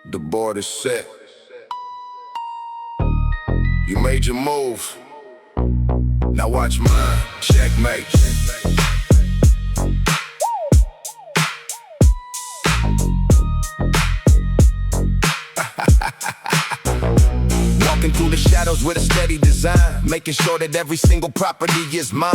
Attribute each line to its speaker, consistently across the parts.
Speaker 1: The board is set. You made your move. Now watch mine. Checkmate. Walking through the shadows with a steady design, making sure that every single property is mine.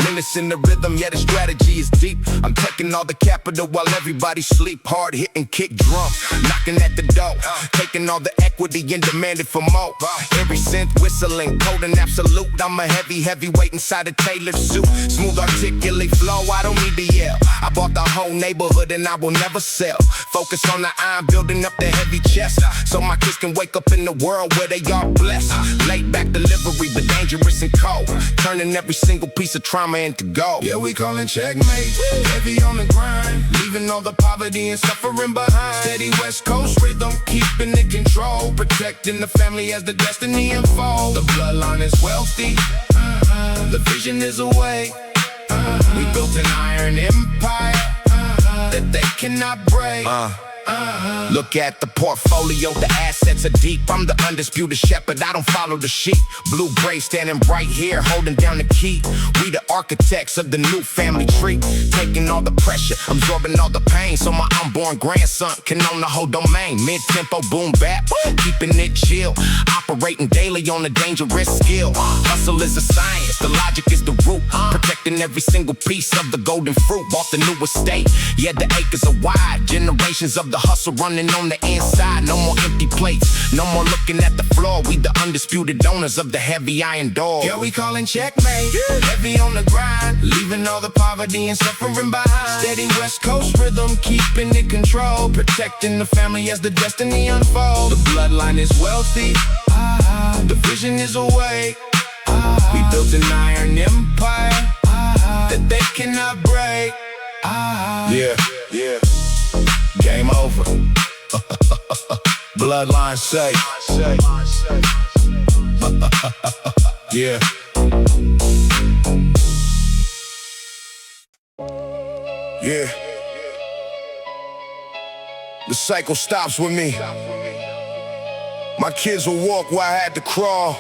Speaker 1: Menacing the rhythm, yeah, the strategy is deep. I'm taking all the capital while everybody sleep. Hard hitting kick drum, knocking at the door, taking all the equity and demanding for more. Every synth whistling, cold and absolute. I'm a heavyweight inside a tailored suit. Smooth articulate flow, I don't need to yell. I bought the whole neighborhood and I will never sell. Focus on the iron, building up the heavy chest, so my kids can wake up in the world where they are blessed. Laid back delivery, but dangerous and cold, turning every single piece of trauma into gold. Yeah, we callin' checkmate. Heavy on the grind, leaving all the poverty and suffering behind. Steady West Coast rhythm, keeping it control, protecting the family as the destiny unfolds. The bloodline is wealthy, the vision is away. We built an iron empire that they cannot break. Look at the portfolio, the assets are deep. I'm the undisputed shepherd, I don't follow the sheep. Blue brave standing right here, holding down the key. We the architects of the new family tree, taking all the pressure, absorbing all the pain, so my unborn grandson can own the whole domain. Mid-tempo boom bap, keeping it chill, operating daily on a dangerous skill. Hustle is a science, the logic is the root, protecting every single piece of the golden fruit. Bought the new estate, yeah, the acres are wide. Generations of the hustle running on the inside. No more empty plates, no more looking at the floor. We the undisputed owners of the heavy iron door. Yeah, we callin' checkmate. Heavy on the grind, leaving all the poverty and suffering behind. Steady West Coast rhythm, keeping it control, protecting the family as the destiny unfolds. The bloodline is wealthy, the vision is awake. We built an iron empire that they cannot break. Yeah. Game over. Bloodline say. Yeah. Yeah. The cycle stops with me. My kids will walk while I had to crawl.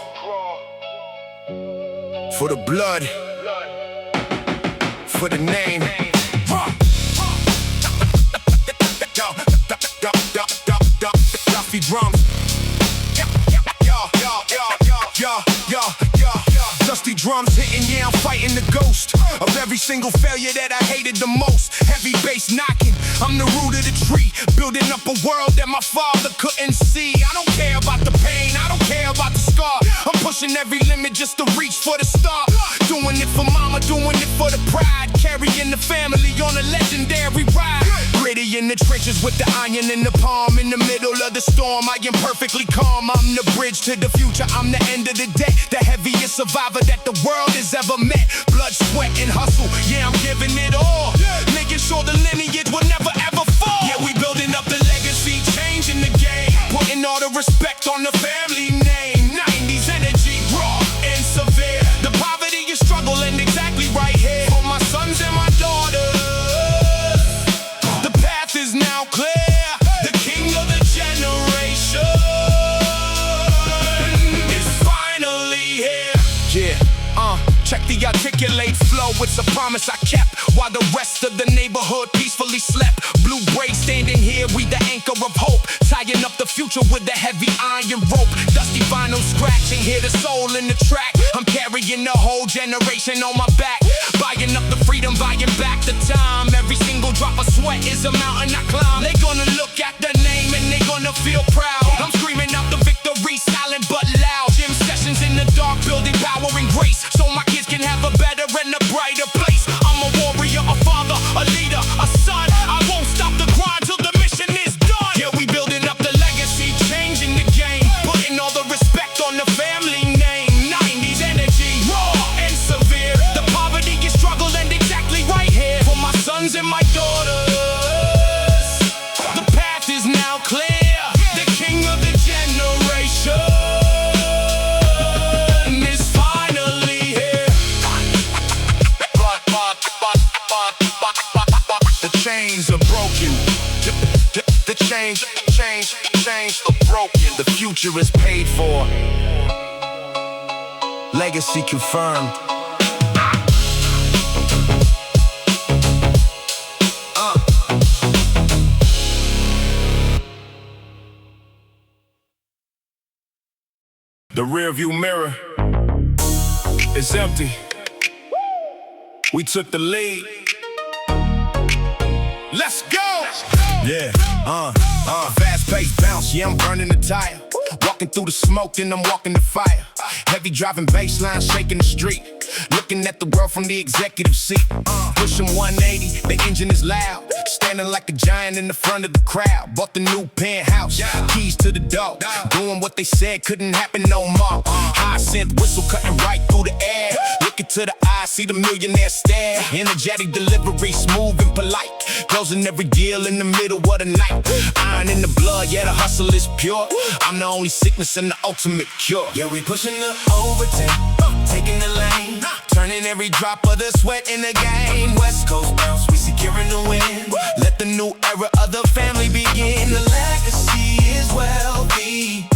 Speaker 1: For the blood, for the name. Duffy drums. Dusty drums hitting, yeah, I'm fighting the ghost of every single failure that I hated the most. Heavy bass knocking, I'm the root of the tree, building up a world that my father couldn't see. I don't care about the pain, I don't care about the scar. I'm pushing every limit just to reach for the start. Doing it for mama, doing it for the pride, carrying the family on a legendary ride. Gritty in the trenches with the iron in the palm. In the middle of the storm, I am perfectly calm. I'm the bridge to the future, I'm the end of the day, the heaviest survivor that the world has ever met. Blood, sweat, and hustle, yeah, I'm giving it all, making sure the lineage will never ever fall. Yeah, we building up the legacy, changing the game, putting all the respect on the family name. 90s energy, raw and severe. The poverty and struggle and exactly right here for my sons and my daughters. The path is now clear, the king of the generation is finally here. Yeah. Check the articulate flow, it's a promise I kept while the rest of the neighborhood peacefully slept. Blue braids standing here, we the anchor of hope, tying up the future with the heavy iron rope. Dusty vinyl scratching, hear the soul in the track. I'm carrying the whole generation on my back, buying up the freedom, buying back the time. Every single drop of sweat is a mountain I climb. They gonna look at the name and they gonna feel proud. I'm screaming out the victory, silent but loud. Gym sessions in the dark, building power and grace, so my kids can have a better and a brighter place. I'm a warrior, a father, a leader, a son. I won't stop the grind till the mission is done. Yeah, we building up the legacy, changing the game, putting all the respect on the family name. 90s energy, raw and severe. The poverty and struggle and exactly right here for my sons and my daughters. The path is now clear, the king of the generation is finally here. The chains are broken. The chains changed or broken. The future is paid for. Legacy confirmed. The rearview mirror is empty. We took the lead. Let's go! Yeah, fast-paced bounce, yeah, I'm burning the tire. Walking through the smoke, then I'm walking the fire. Heavy driving baseline, shaking the street. Looking at the world from the executive seat. Pushing 180, the engine is loud. Standing like a giant in the front of the crowd. Bought the new penthouse, keys to the door. Doing what they said couldn't happen no more. High synth whistle cutting right through the air. Looking to the eye, see the millionaire stare. Energetic delivery, smooth and polite. Closing every deal in the middle of the night. Iron in the blood, yeah, the hustle is pure. I'm the only sickness and the ultimate cure. Yeah, we pushing the overtake, taking the lane. Turning every drop of the sweat in the game. West Coast bounce, we securing the win. Let the new era of the family begin. The legacy is wealthy.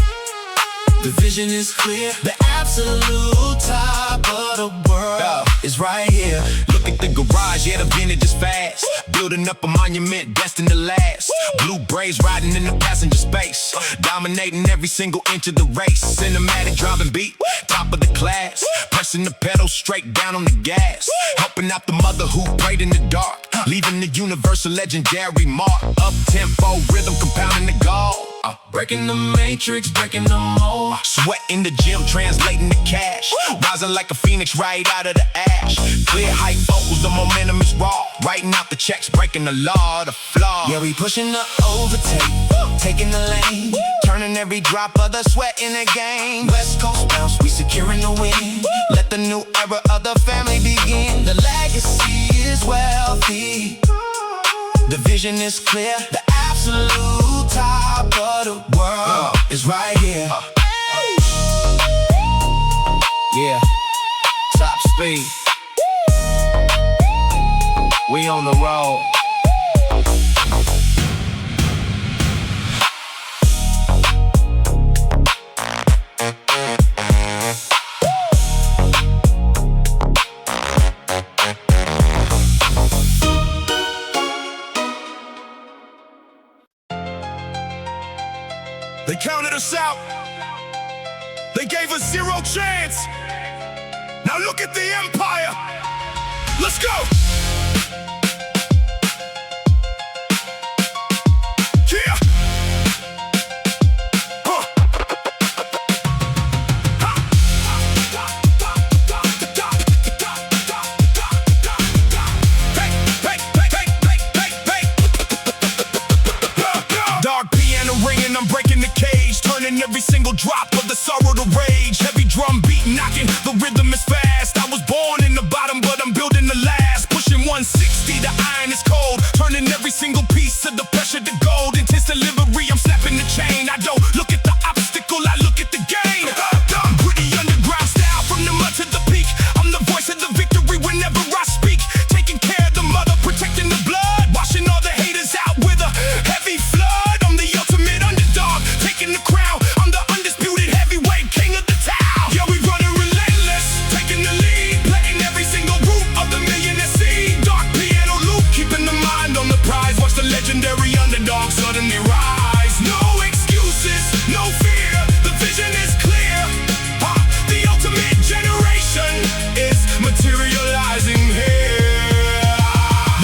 Speaker 1: The vision is clear. The absolute top of the world is right here. Look at the garage, yeah, the vintage is fast. Building up a monument destined to last. Blue braids riding in the passenger space. Dominating every single inch of the race. Cinematic driving beat, top of the class. Pressing the pedal straight down on the gas. Helping out the mother who prayed in the dark. Leaving the universal legendary mark. Up-tempo rhythm compounding the goal. Breaking the matrix, breaking the mold. Sweat in the gym, translating the cash. Rising like a phoenix right out of the ash. Clear hype vocals, the momentum is raw. Writing out the checks, breaking the law, the flaw. Yeah, we pushing the overtake, taking the lane. Turning every drop of the sweat in the game. West Coast bounce, we securing the win. Let the new era of the family begin. The legacy is wealthy. The vision is clear. The absolute top of the world is right here. Yeah, top speed. We on the road. They counted us out. They gave us zero chance. Now look at the empire. Let's go. Yeah. Dark piano ringing, I'm breaking the cage. Turning every single drop of the sorrow to rage. Heavy drum beat knocking, the rhythm is fast. I was born in the bottom, but I'm building the last. Pushing 160, the iron is cold. Turning every single piece of the pressure to gold. Intense delivery, I'm snapping the chain. I don't look at the obstacle, I look at the gain. Pretty underground style, from the mud to the peak. I'm the voice of the victory whenever I speak. Taking care of the mother, protecting the blood. Washing all the haters out with a heavy flood. I'm the ultimate underdog, taking the crown. I'm the undisputed heavyweight king of the town. Yeah, we running relentless, taking the lead. Playing every single root of the millionaire seed. Dark piano loop, keeping the mind on the prize. Watch the legendary underdog suddenly rise. No excuses, no fear, the vision is clear. The ultimate generation is materializing here.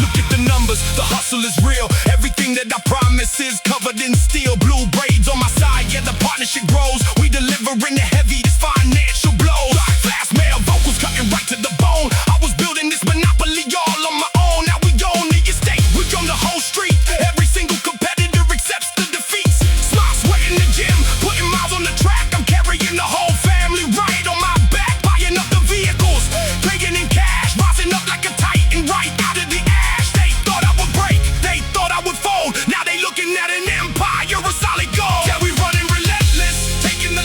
Speaker 1: Look at the numbers, the hustle is real. Everything that I promise is covered in steel. Blue braids on my side, yeah, the partnership grows. We delivering the heaviest financial blows. Fast male vocals cutting right to the bone. I was building this monopoly all on my own. Now we own the estate, we own the whole street. Every single competitor accepts the defeats. Smart sweat in the gym, putting miles on the track. I'm carrying the whole family right on my back. Buying up the vehicles, trading in cash. Rising up like a titan right out of the ash. They thought I would break, they thought I would fold. Now they looking at an empire, a solid gold. Yeah, we running relentless, taking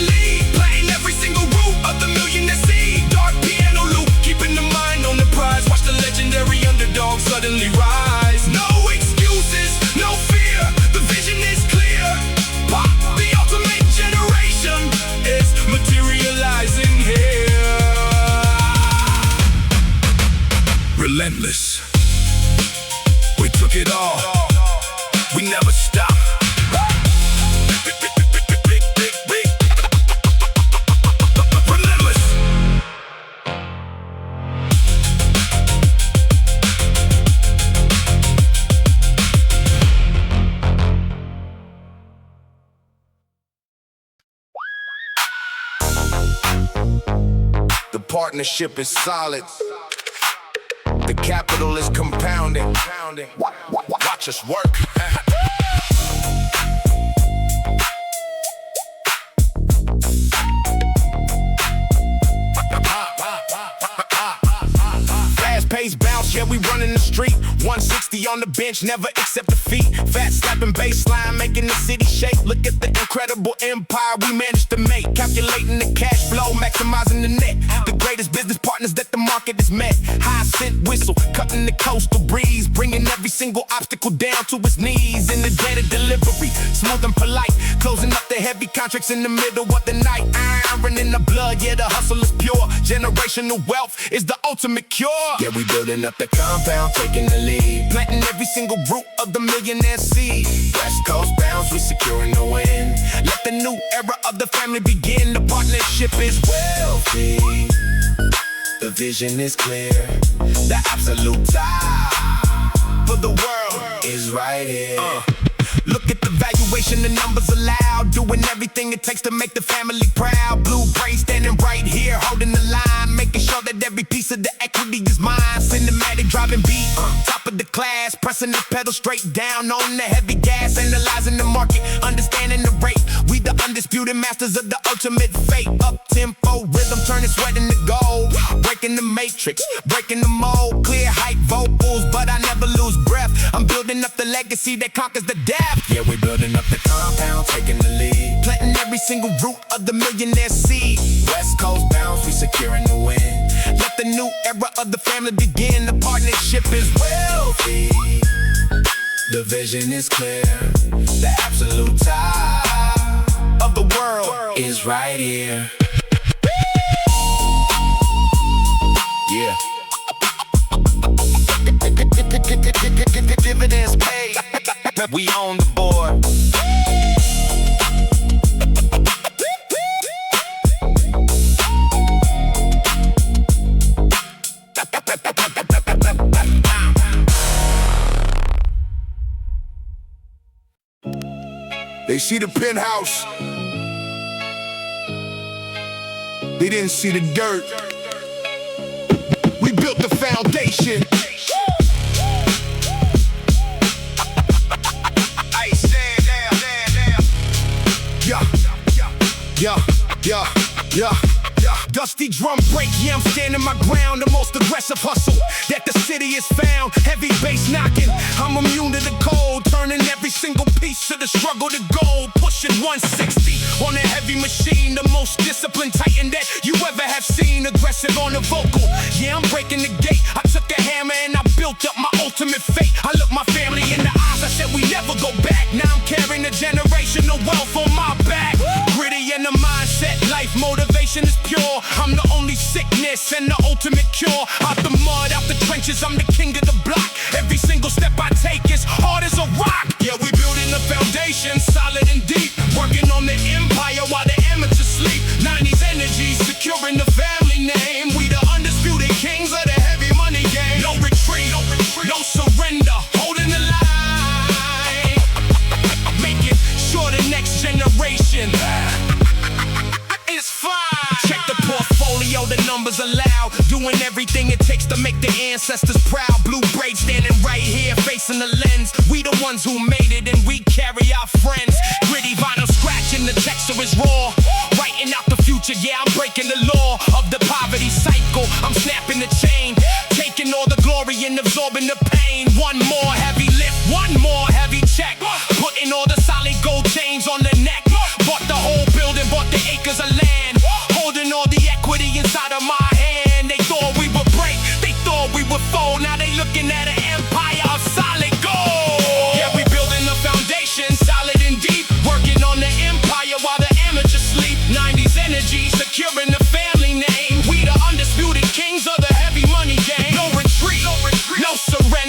Speaker 1: never stop. Relentless. The partnership is solid. The capital is compounding. Watch us work. Fast-paced bounce, yeah, we running the street. 160 on the bench, never accept defeat. Fat slapping baseline, making the city shake. Look at the incredible empire we managed to make. Calculating the cash flow, maximizing the net. The greatest business partners that the market has met. High scent whistle, cutting the coastal breeze, bringing every single obstacle down to its knees. In the day of delivery, smooth and polite, closing up the heavy contracts in the middle of the night. Iron in the blood, yeah, the hustle is pure. Generational wealth is the ultimate cure. Yeah, we building up the compound, taking the lead, planting every single root of the millionaire seed. West Coast bounds, we securing the win. Let the new era of the family begin. The partnership is wealthy, the vision is clear. The absolute top for the world is right here. Look at the valuation, the numbers are loud, doing everything it takes to make the family proud. Blue brain standing right here, holding the line, making sure that every piece of the equity is mine. Cinematic driving beat, top of the class, pressing the pedal straight down on the heavy gas, analyzing the market, understanding the rate. We the undisputed masters of the ultimate fate. Up tempo rhythm, turning sweat into gold, breaking the matrix, breaking the mold. Clear hype vocals, but I never lose breath. I'm building up the legacy that conquers the death. Yeah, we building up the compound, taking the lead, planting every single root of the millionaire seed. West Coast bounds, we securing the win. Let the new era of the family begin. The partnership is wealthy, the vision is clear. The absolute top of the world is right here. Yeah. Dividends paid, we own the board. They see the penthouse, they didn't see the dirt. We built the foundation. Yeah. Dusty drum break, yeah, I'm standing my ground. The most aggressive hustle that the city has found. Heavy bass knocking, I'm immune to the cold, turning every single piece of the struggle to gold. Pushing 160 on a heavy machine, the most disciplined titan that you ever have seen. Aggressive on the vocal, yeah, I'm breaking the gate. I took a hammer and I built up my ultimate fate. I looked my family in the eyes, I said we never go back. Now I'm carrying a generational wealth on my back. Gritty in the mindset, life motivation is pure. I'm the only sickness and the ultimate cure. Out the mud, out the trenches, I'm the king of the block. Every single step I take is hard as a rock. Yeah, we building the foundation, solid and deep, working on the empire while the amateurs sleep. 90s energy, securing the family name. We the undisputed kings of the heavy money game. No retreat, no surrender, holding the line, making sure the next generation is fine. Check the portfolio, the numbers are loud, doing everything it takes to make the ancestors proud. Blue braid standing right here, facing the lens. We the ones who made it and we carry our friends. Gritty vinyl scratching, the texture is raw, writing out the future, yeah, I'm breaking the law of the poverty cycle. I'm snapping the chain, taking all the glory and absorbing the pain. One more heavy lift, one more heavy check, putting all the solid gold chains on the neck. Bought the whole building, bought the acres of land, holding all the equity inside of my hand. They thought we would break, they thought we would fall. Now they looking at an empire of solid gold. Yeah, we building the foundation, solid and deep, working on the empire while the amateurs sleep. 90s energy, securing the family name. We the undisputed kings of the heavy money game. No retreat, no surrender.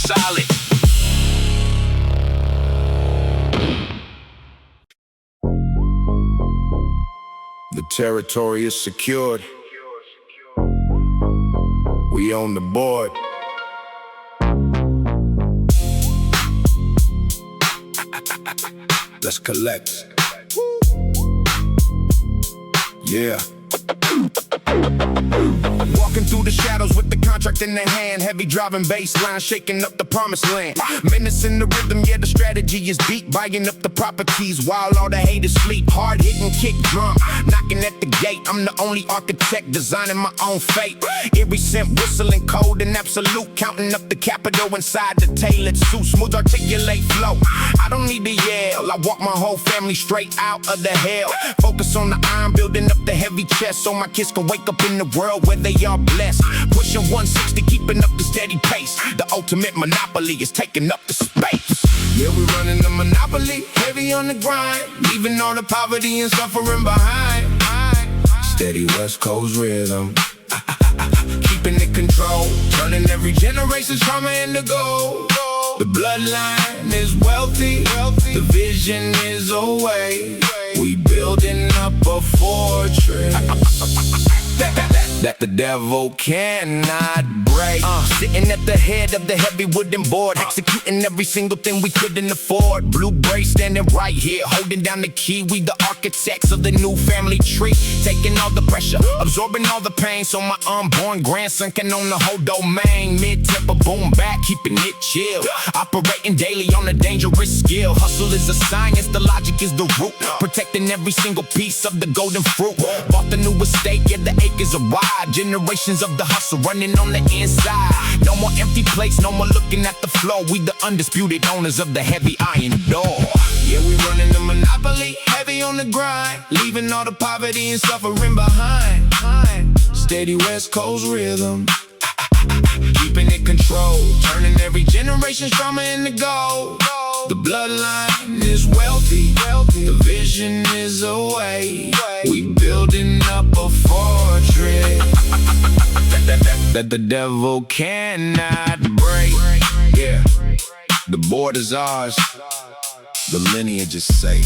Speaker 1: solid. The territory is secured. We own the board. Let's collect. Yeah. Walking through the shadows with the contract in their hand. Heavy driving bass line, shaking up the promised land. Menace in the rhythm, yeah, the strategy is deep. Buying up the properties while all the haters sleep. Hard hitting kick drum, knocking at the gate. I'm the only architect designing my own fate. Eerie scent, whistling cold and absolute. Counting up the capital inside the tailored suit. Smooth articulate flow, I don't need to yell. I walk my whole family straight out of the hell. Focus on the iron, building up the heavy chest, so my kids can wake up in the world where they are blessed. Pushing 160, keeping up the steady pace. The ultimate monopoly is taking up the space. Yeah, we running the monopoly, heavy on the grind, leaving all the poverty and suffering behind. Steady West Coast rhythm, keeping it control, turning every generation's trauma into gold. The bloodline is wealthy, the vision is away. We building up a fortress that the devil cannot break. Sitting at the head of the heavy wooden board, executing every single thing we couldn't afford. Blue brace standing right here, holding down the key. We the architects of the new family tree, taking all the pressure, absorbing all the pain, so my unborn grandson can own the whole domain. Mid-tempo boom back, keeping it chill, operating daily on a dangerous skill. Hustle is a science, the logic is the root, protecting every single piece of the golden fruit. Bought the new estate, yeah, the acres are wide. Generations of the hustle running on the inside. No more empty plates, no more looking at the flow. We the undisputed owners of the heavy iron door. Yeah, we running the monopoly, heavy on the grind, leaving all the poverty and suffering behind. Steady West Coast rhythm, keeping it controlled, turning every generation's trauma into gold. The bloodline is wealthy, the vision is away. We building up a fortress that the devil cannot break. Yeah, the board is ours, the lineage is safe.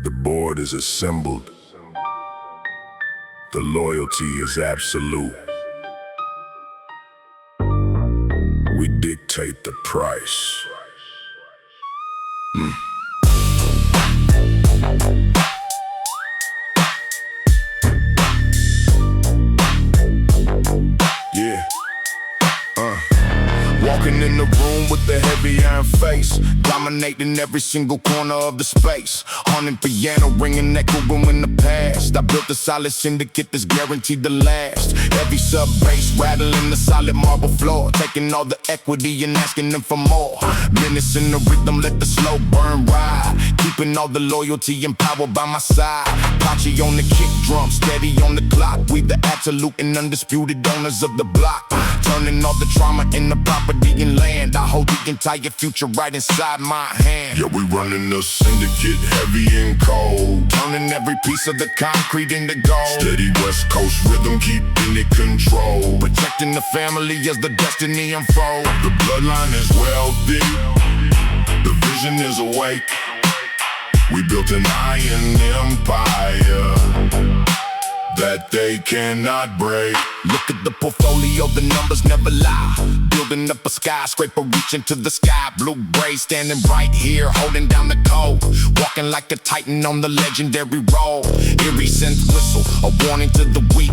Speaker 1: The board is assembled. The loyalty is absolute. We dictate the price. Yeah. Walking in the room with the heavy iron face, dominating every single corner of the space. Haunting piano, ringing echoing in the past. I built a solid syndicate that's guaranteed to last. Heavy sub bass rattling the solid marble floor, taking all the equity and asking them for more. Menace in the rhythm, let the slow burn ride, keeping all the loyalty and power by my side. Pachi on the kick drum, steady on the clock. We the absolute and undisputed owners of the block, turning all the trauma into property and land. I hold the entire future right inside my hand. Yeah, we running the syndicate, heavy and cold, turning every piece of the concrete into gold. Steady West Coast rhythm, keeping it controlled, protecting the family as the destiny unfolds. The bloodline is wealthy, the vision is awake. We built an iron empire that they cannot break. Look at the portfolio, the numbers never lie. Building up a skyscraper, reaching to the sky. Blue braid standing right here, holding down the code. Walking like a titan on the legendary road. Eerie synth whistle, a warning to the weak.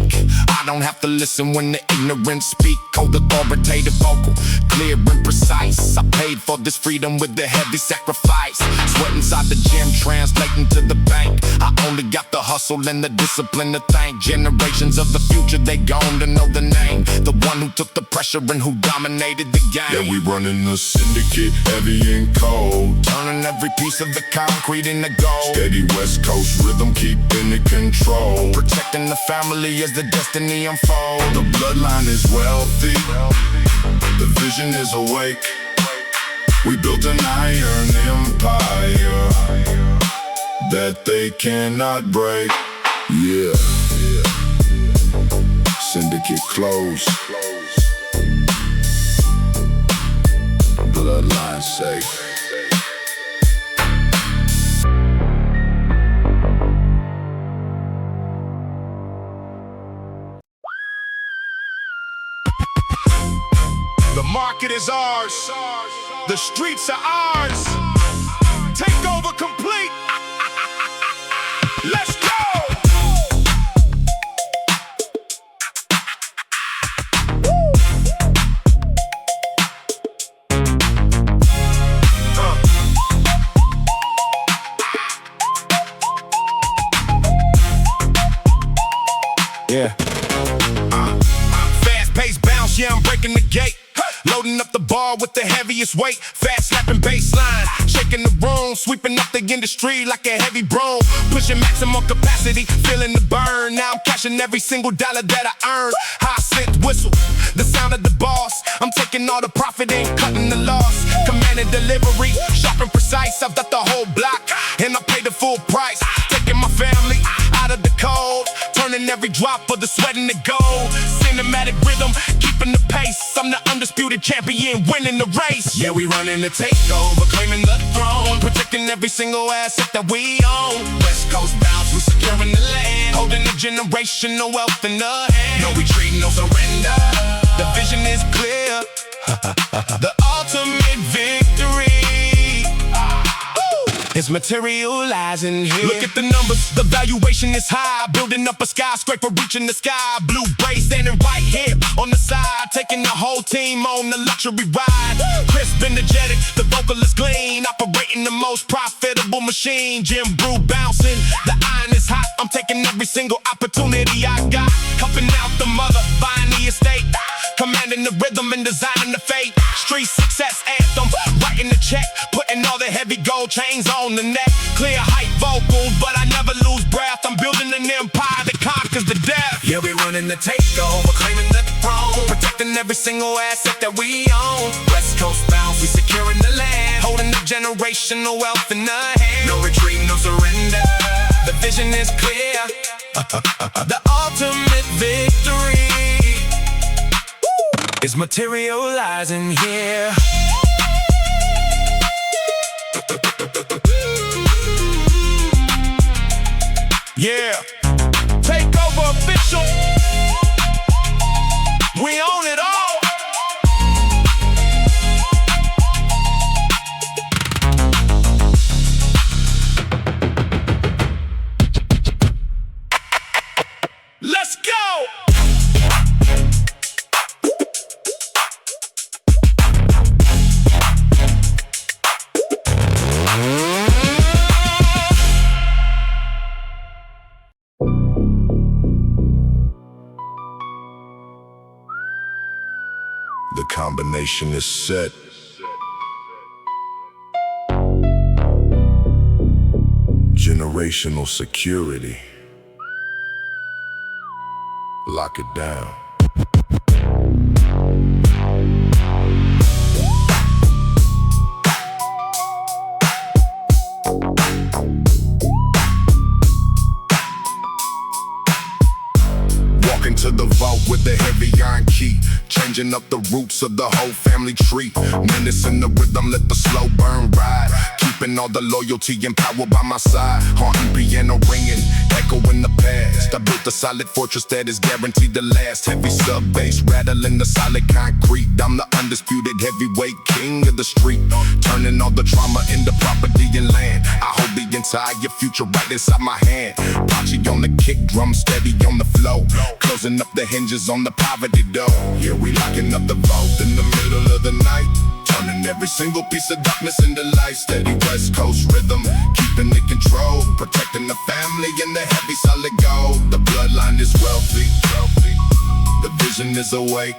Speaker 1: I don't have to listen when the ignorant speak. Cold authoritative vocal, clear and precise. I paid for this freedom with the heavy sacrifice. Sweat inside the gym, translating to the bank. I only got the hustle and the discipline to thank. gang. Generations of the future, they gone to know the name. The one who took the pressure and who dominated the game.
Speaker 2: Yeah, we running the syndicate, heavy and cold,
Speaker 1: turning every piece of the concrete into gold.
Speaker 2: Steady West Coast rhythm, keeping it control,
Speaker 1: protecting the family as the destiny unfolds.
Speaker 2: The bloodline is wealthy, the vision is awake. We built an iron empire that they cannot break. Yeah, syndicate close, bloodline safe.
Speaker 1: The market is ours, the streets are ours. Take over complete. Let's go! Yeah. Fast-paced bounce, yeah, I'm breaking the gate. Loading up the bar with the heaviest weight. Fast slapping baseline, shaking the room, sweeping up the industry like a heavy broom. Pushing maximum capacity, feeling the burn. Now I'm cashing every single dollar that I earn. High scent whistle, the sound of the boss. I'm taking all the profit and cutting the loss. Commanding delivery, sharp and precise. I've got the whole block, and I pay the full price. Taking my family out of the cold, turning every drop of the sweat into gold. Cinematic rhythm, keeping the pace. I'm the undisputed champion, winning the race. Yeah, we running the takeover, claiming the throne, protecting every single asset that we own. West Coast bounce, we securing the land, holding the generational wealth in the hand. No retreat, no surrender. The vision is clear. The ultimate victory is materializing here. Look at the numbers, the valuation is high. Building up a skyscraper, reaching the sky. Blue braid standing right here on the side, taking the whole team on the luxury ride. Crisp, energetic, the vocalist clean, operating the most profitable machine. Jim Brew bouncing, the iron is hot. I'm taking every single opportunity I got, helping out the mother, buying the estate, commanding the rhythm and designing the fate. Street success anthem, writing the check, putting all the heavy gold chains on the neck. Clear height vocals, but I never lose breath. I'm building an empire that conquers the death. Yeah, we running the takeover, claiming the throne, protecting every single asset that we own. West Coast bounce, we securing the land, holding the generational wealth in the hand. No retreat, no surrender. The vision is clear. The ultimate victory is materializing here. Yeah, takeover official. We own it all. Let's go.
Speaker 2: The combination is set. Generational security. Lock it down.
Speaker 1: Walk into the vault with the heavy iron key, changing up the roots of the whole family tree. Menacing the rhythm, let the slow burn ride, keeping all the loyalty and power by my side. Haunting piano ringing, echoing the past. I built a solid fortress that is guaranteed to last. Heavy sub bass rattling the solid concrete. I'm the undisputed heavyweight king of the street, turning all the trauma into property and land. I hold the entire future right inside my hand. Pachi on the kick drum, steady on the flow. Close closing up the hinges on the poverty door. Yeah, we locking up the vault in the middle of the night, turning every single piece of darkness into light. Steady West Coast rhythm, keeping it controlled, protecting the family in the heavy solid gold. The bloodline is wealthy, the vision is awake.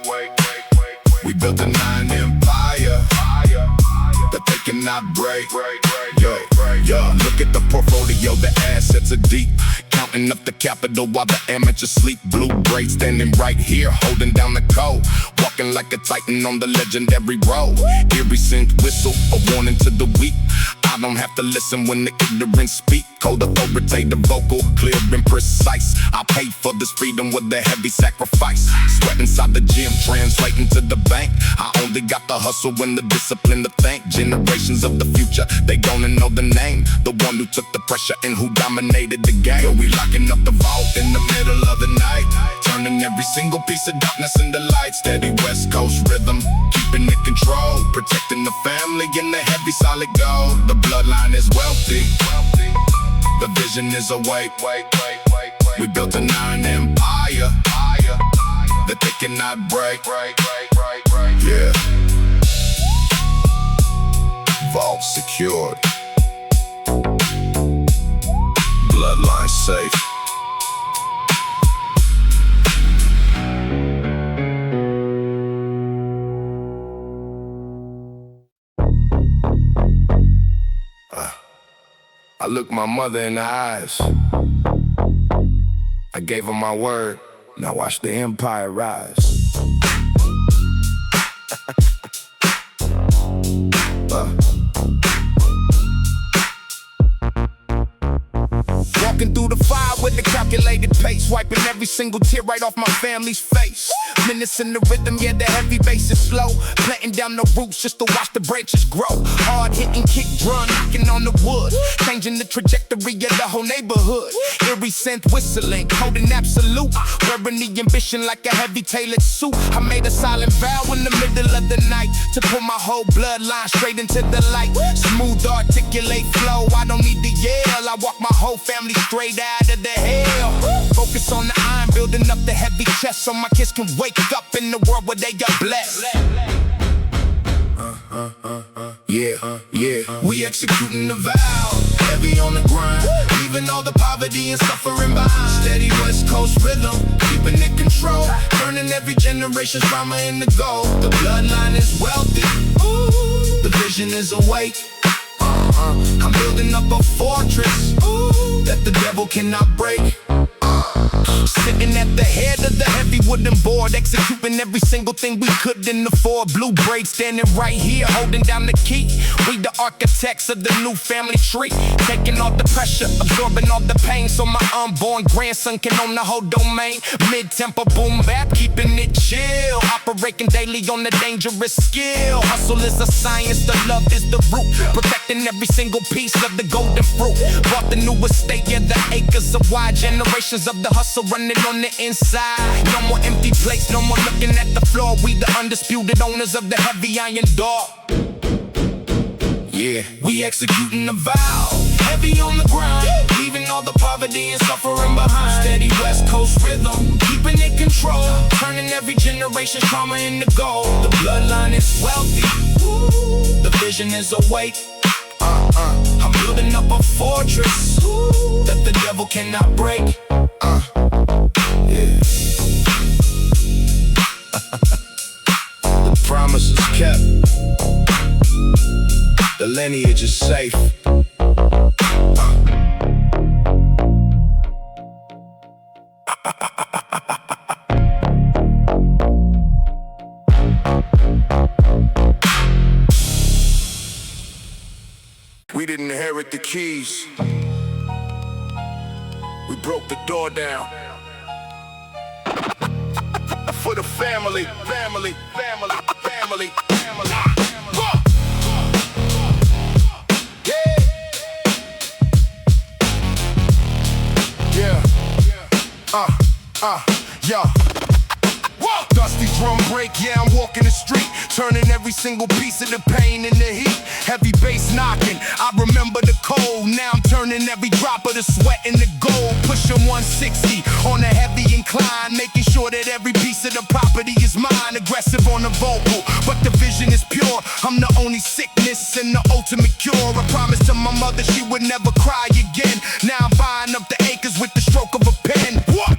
Speaker 1: We built a 9 empire that they cannot break. Yo, look at the portfolio, the assets are deep, counting up the capital while the amateurs sleep. Blue braid standing right here, holding down the code, walking like a titan on the legendary road. Eerie synth whistle, a warning to the weak. I don't have to listen when the ignorant speak. Cold authoritative vocal, clear and precise. I paid for this freedom with a heavy sacrifice. Sweat inside the gym, translating to the bank. I only got the hustle and the discipline to thank. Generations of the future, they gonna know the name. The one who took the pressure and who dominated the game. Yo, we locking up the vault in the middle of the night, turning every single piece of darkness into light. Steady West Coast rhythm, keeping it controlled, protecting the family in the heavy solid gold. The bloodline is wealthy, the vision is awake. We built a 9 empire that they cannot break. Yeah, vault secured, bloodline safe. I looked my mother in the eyes. I gave her my word. Now watch the empire rise. Walking through the fire with a calculated pace, wiping every single tear right off my family's face. Minutes in the rhythm, yeah, the heavy bass is slow. Planting down the roots just to watch the branches grow. Hard hitting kick drum, knocking on the wood, changing the trajectory of the whole neighborhood. Eerie synth whistling, holding absolute, wearing the ambition like a heavy tailored suit. I made a silent vow in the middle of the night to put my whole bloodline straight into the light. Smooth, articulate flow, I don't need to yell. I walk my whole family straight out of the hell. Focus on the iron, building up the heavy chest so my kids can wake up in the world where they are blessed. Yeah, we executing the vow, heavy on the grind, leaving all the poverty and suffering behind. Steady West Coast rhythm, keeping it control, turning every generation's drama into gold. The bloodline is wealthy, the vision is awake. I'm building up a fortress that the devil cannot break. Sitting at the head of the heavy wooden board, executing every single thing we couldn't afford. Blue braid standing right here, holding down the key. We the architects of the new family tree, taking all the pressure, absorbing all the pain, so my unborn grandson can own the whole domain. Mid-tempo boom bap, keeping it chill, operating daily on the dangerous skill. Hustle is a science, the love is the root, protecting every single piece of the golden fruit. Bought the new estate, yeah, the acres of wide, generations of the hustle running on the inside. No more empty plates, no more looking at the floor. We the undisputed owners of the heavy iron door. Yeah, we executing the vow, heavy on the grind, leaving all the poverty and suffering behind. Steady West Coast rhythm, keeping it control, turning every generation's trauma into gold. The bloodline is wealthy, the vision is awake. I'm building up a fortress that the devil cannot break. Yeah. The promise is kept, the lineage is safe. We didn't inherit the keys, we broke the door down. For the family, family, family, family, family. Yeah. Yo. dusty drum break, yeah, I'm walking the street, turning every single piece of the pain into heat. Heavy bass knocking, I remember the cold. Now I'm turning every drop of the sweat into gold. Pushing 160 on a heavy incline, making sure that every piece of the property is mine. Aggressive on the vocal, but the vision is pure. I'm the only sickness and the ultimate cure. I promised to my mother she would never cry again. Now I'm buying up the acres with the stroke of a pen. What?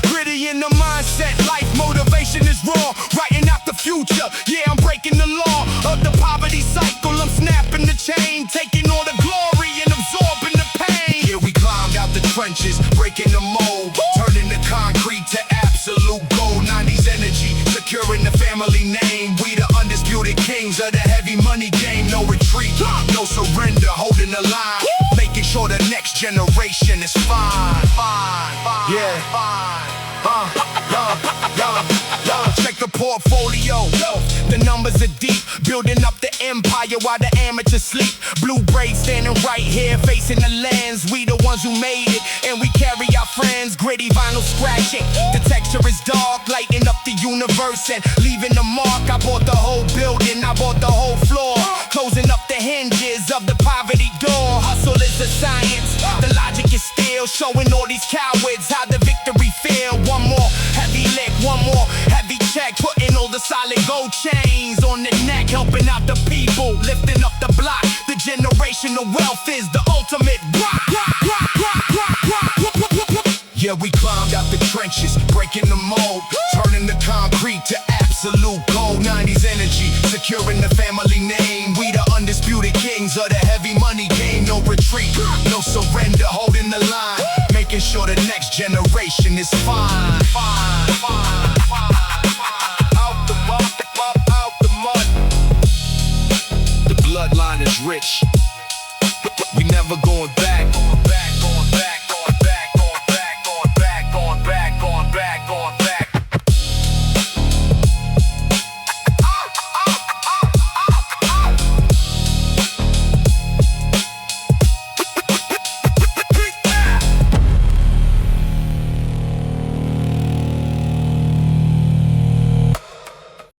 Speaker 1: Gritty in the mindset, life motivation is raw. Writing out the future, yeah, I'm breaking the law of the poverty cycle. I'm snapping the chain, taking all the glory and absorbing the pain. Yeah, we climbed out the trenches, breaking the mold, turning the concrete to absolute gold. 90s energy, securing the family name. We the undisputed kings of the heavy money game. No retreat, no surrender, holding the line, making sure the next generation is fine. Check the portfolio, the numbers are deep, building up the empire while the amateurs sleep. Blue braids standing right here facing the lens. We the ones who made it, and we carry our friends. Gritty vinyl scratching, the texture is dark, lighting up the universe and leaving a mark. I bought the whole building, I bought the whole floor, closing up the hinges of the poverty door. Hustle is a science, the logic is still showing all these cowards how the victory feel. One more heavy lick, one more heavy check, putting all the solid gold chains on the neck, helping out the people, lifting up the block. The generational wealth is the ultimate rock. Yeah, we climbed out the trenches, breaking the mold, turning the concrete to absolute gold. 90s energy, securing the family name. We the undisputed kings of the heavy money game. No retreat, no surrender, holding the line, making sure the next generation is fine. Out the mud. The bloodline is rich. We never going back.